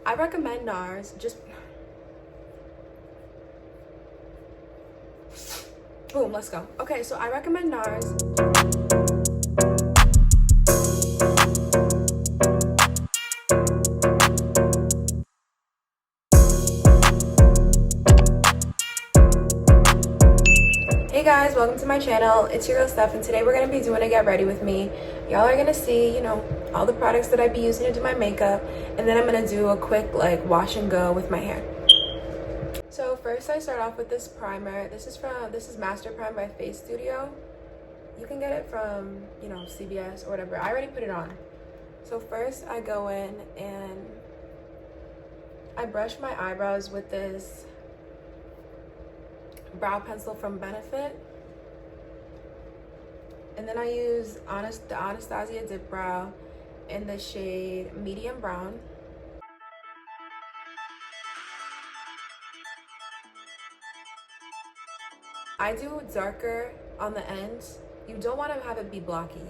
I recommend NARS. Just boom, let's go. Okay, so I recommend NARS. Hey guys, welcome to my channel. It's your girl Steph, and today we're gonna be doing a get ready with me. Y'all are gonna see, you know, all the products that I be using to do my makeup, and then I'm gonna do a quick like wash and go with my hair. So first I start off with this primer. This is Master Prime by Face Studio. You can get it from, you know, CVS or whatever. I already put it on. So first I go in and I brush my eyebrows with this brow pencil from Benefit, and then I use the Anastasia Dip Brow in the shade Medium Brown. I do darker on the ends. You don't want to have it be blocky.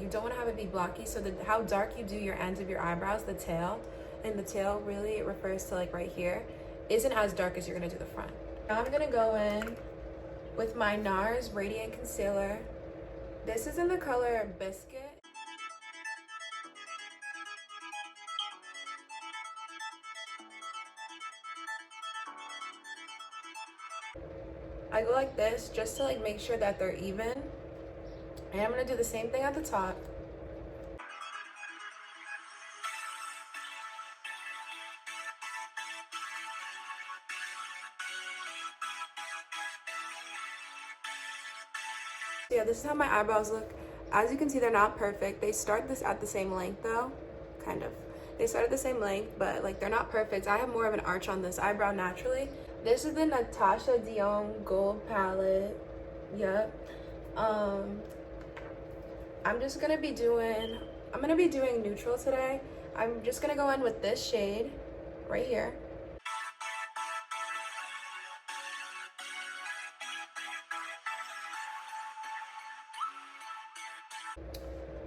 So how dark you do your ends of your eyebrows, the tail, and the tail really, it refers to like right here, isn't as dark as you're gonna do the front. Now I'm gonna go in with my NARS Radiant Concealer. This is in the color Biscuit. I go like this just to like make sure that they're even. And I'm gonna do the same thing at the top. So yeah, this is how my eyebrows look. As you can see, they're not perfect. They start this at the same length though, kind of. They start at the same length, but like they're not perfect. I have more of an arch on this eyebrow naturally. This is the Natasha Dion Gold Palette. Yep. I'm gonna be doing neutral today. I'm just gonna go in with this shade right here.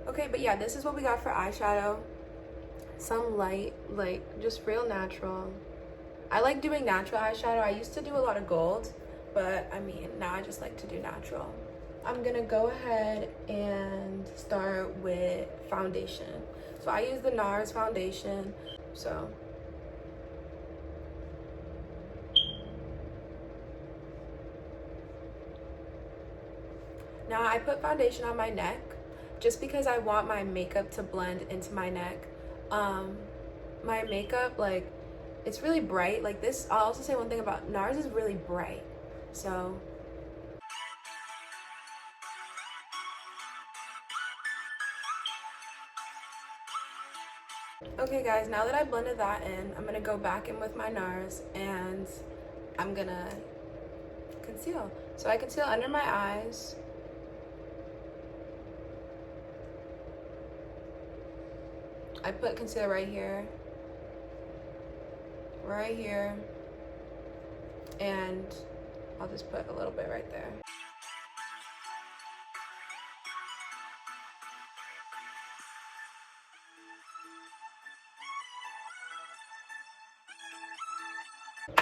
Okay, but yeah, this is what we got for eyeshadow. Some light, like just real natural. I like doing natural eyeshadow. I used to do a lot of gold, but I mean, now I just like to do natural. I'm gonna go ahead and start with foundation. So I use the NARS foundation. So now I put foundation on my neck just because I want my makeup to blend into my neck. My makeup, like, it's really bright. Like this, I'll also say one thing about NARS is really bright. So okay guys, now that I blended that in, I'm gonna go back in with my NARS and I'm gonna conceal. So I conceal under my eyes. I put concealer right here, and I'll just put a little bit right there.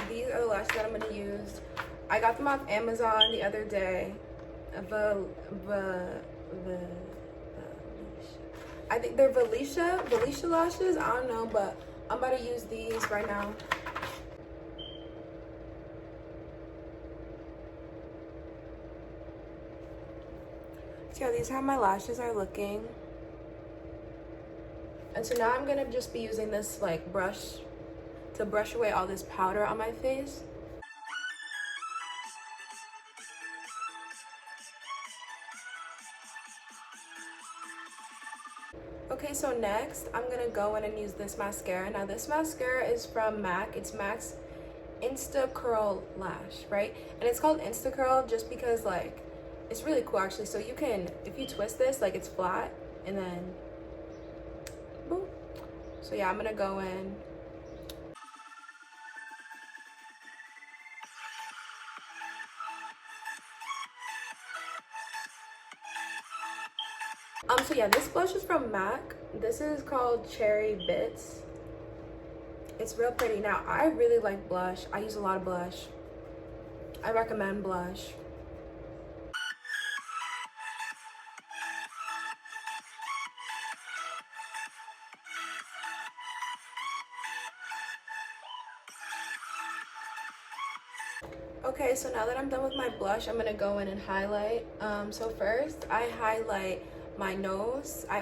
These are the lashes that I'm gonna use. I got them off Amazon the other day. I think they're Valisha lashes. I don't know, but I'm about to use these right now. So yeah, these are how my lashes are looking. And so now I'm gonna just be using this like brush to brush away all this powder on my face. Okay, so next I'm gonna go in and use this mascara. Now this mascara is from MAC. It's MAC's Insta Curl Lash, right? And it's called Insta Curl just because like it's really cool actually. So you can, if you twist this, like it's flat and then boom. So yeah, I'm gonna go in. So yeah, this blush is from MAC. This is called Cherry Bits. It's real pretty. Now, I really like blush. I use a lot of blush. I recommend blush. Okay, so now that I'm done with my blush, I'm gonna go in and highlight. So first, I highlight my nose. I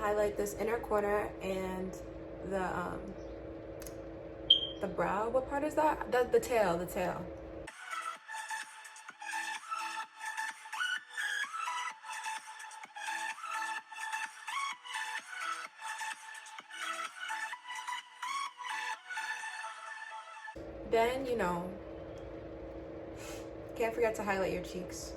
highlight this inner corner and the brow. What part is that? The tail, the tail. Then, you know, can't forget to highlight your cheeks.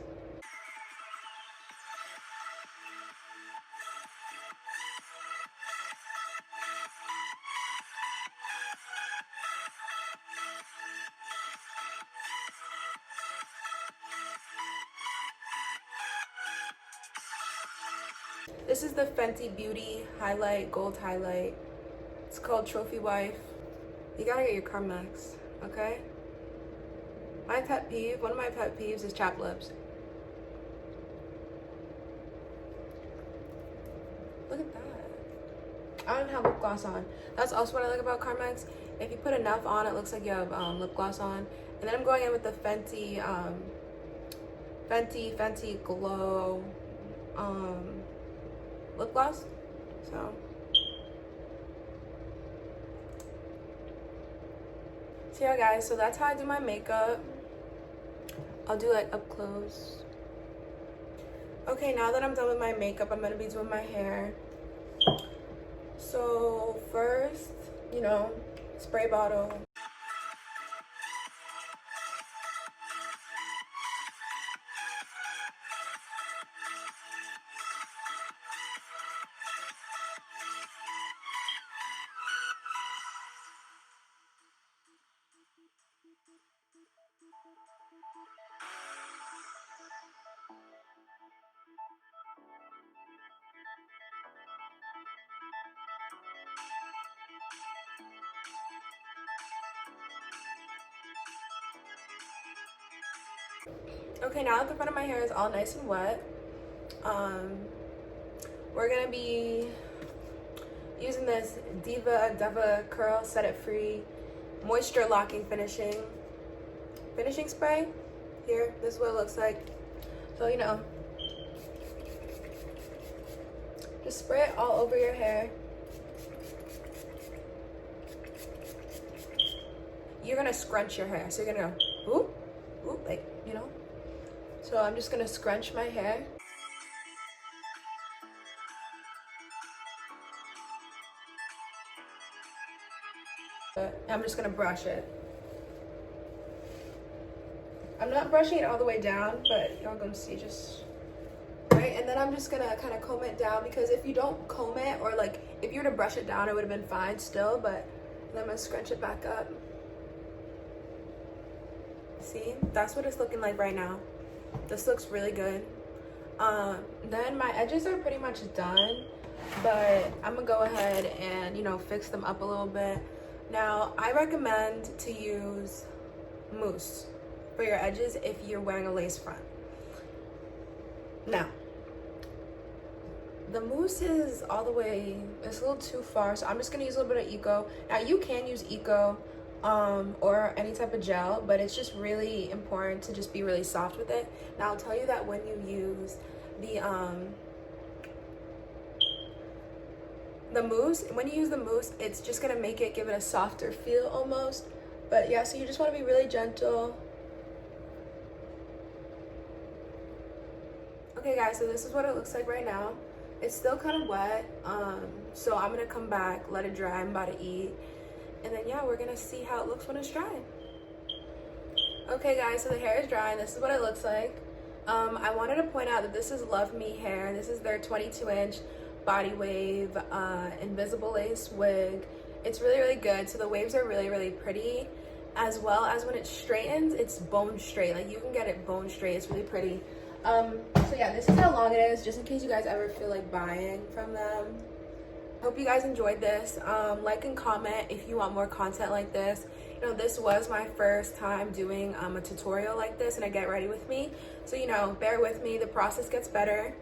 This is the Fenty Beauty highlight, gold highlight. It's called Trophy Wife. You gotta get your Carmex, okay? My pet peeve, one of my pet peeves is chapped lips. Look at that. I don't even have lip gloss on. That's also what I like about Carmex. If you put enough on, it looks like you have lip gloss on. And then I'm going in with the Fenty Glow lip gloss. So yeah, guys, so that's how I do my makeup. I'll do like up close. Okay, now that I'm done with my makeup, I'm gonna be doing my hair. So first, you know, spray bottle. Okay, now that the front of my hair is all nice and wet, we're gonna be using this Deva Curl Set It Free Moisture Locking Finishing spray. Here, this is what it looks like. So, you know, just spray it all over your hair. You're gonna scrunch your hair, so you're gonna go whoop, whoop, like, you know. So I'm just gonna scrunch my hair. I'm just gonna brush it. I'm not brushing it all the way down, but y'all gonna see just right. And then I'm just gonna kind of comb it down, because if you don't comb it, or like if you were to brush it down, it would have been fine still, but then I'm gonna scrunch it back up. See, that's what it's looking like right now. This looks really good. Then my edges are pretty much done, but I'm gonna go ahead and, you know, fix them up a little bit. Now, I recommend to use mousse for your edges if you're wearing a lace front. Now, the mousse is all the way, it's a little too far, so I'm just gonna use a little bit of Eco. Now, you can use Eco or any type of gel, but it's just really important to just be really soft with it. Now, I'll tell you that when you use the mousse, when you use the mousse, it's just gonna make it, give it a softer feel almost. But yeah, so you just want to be really gentle. Okay guys, so this is what it looks like right now. It's still kind of wet, so I'm gonna come back, let it dry. I'm about to eat, and then yeah, we're gonna see how it looks when it's dry. Okay guys, so the hair is dry and this is what it looks like. I wanted to point out that this is Luvme hair. This is their 22-inch body wave invisible lace wig. It's really, really good. So the waves are really, really pretty, as well as when it straightens, it's bone straight. Like, you can get it bone straight. It's really pretty. So yeah, this is how long it is, just in case you guys ever feel like buying from them. Hope you guys enjoyed this. Like and comment if you want more content like this. You know, this was my first time doing a tutorial like this and a get ready with me. So, you know, bear with me. The process gets better.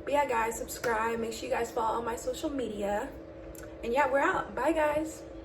But yeah, guys, subscribe. Make sure you guys follow on my social media. And yeah, we're out. Bye, guys.